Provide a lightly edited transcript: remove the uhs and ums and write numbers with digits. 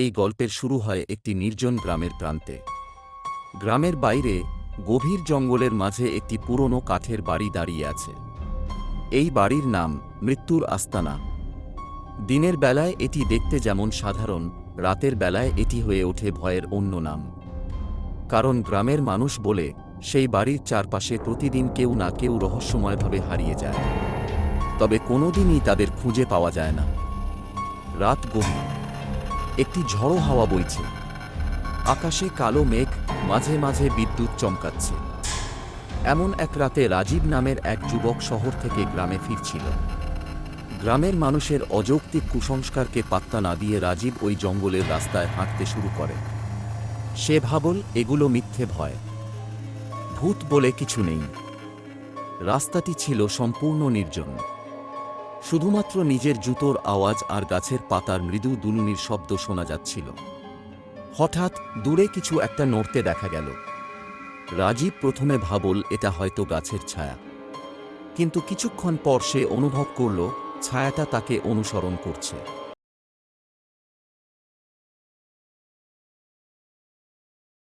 এই গল্পের শুরু হয় একটি নির্জন গ্রামের প্রান্তে। গ্রামের বাইরে গভীর জঙ্গলের মাঝে একটি পুরনো কাঠের বাড়ি দাঁড়িয়ে আছে। এই বাড়ির নাম মৃত্যুর আস্তানা। দিনের বেলায় এটি দেখতে যেমন সাধারণ, রাতের বেলায় এটি হয়ে ওঠে ভয়ের অন্য নাম। কারণ গ্রামের মানুষ বলে সেই বাড়ির চারপাশে প্রতিদিন কেউ না কেউ রহস্যময়ভাবে হারিয়ে যায়, তবে কোনোদিনই তাদের খুঁজে পাওয়া যায় না। রাত গভীর, একটি ঝড়ো হাওয়া বইছে, আকাশে কালো মেঘ, মাঝে মাঝে বিদ্যুৎ চমকাচ্ছে। এমন এক রাতে রাজীব নামের এক যুবক শহর থেকে গ্রামে ফিরছিল। গ্রামের মানুষের অযৌক্তিক কুসংস্কারকে পাত্তা না দিয়ে রাজীব ওই জঙ্গলের রাস্তায় হাঁটতে শুরু করে। সে ভাবল এগুলো মিথ্যে ভয়, ভূত বলে কিছু নেই। রাস্তাটি ছিল সম্পূর্ণ নির্জন, শুধুমাত্র নিজের জুতোর আওয়াজ আর গাছের পাতার মৃদু দুলুনির শব্দ শোনা যাচ্ছিল। হঠাৎ দূরে কিছু একটা নড়তে দেখা গেল। রাজীব প্রথমে ভাবল এটা হয়তো গাছের ছায়া, কিন্তু কিছুক্ষণ পর সে অনুভব করল ছায়াটা তাকে অনুসরণ করছে।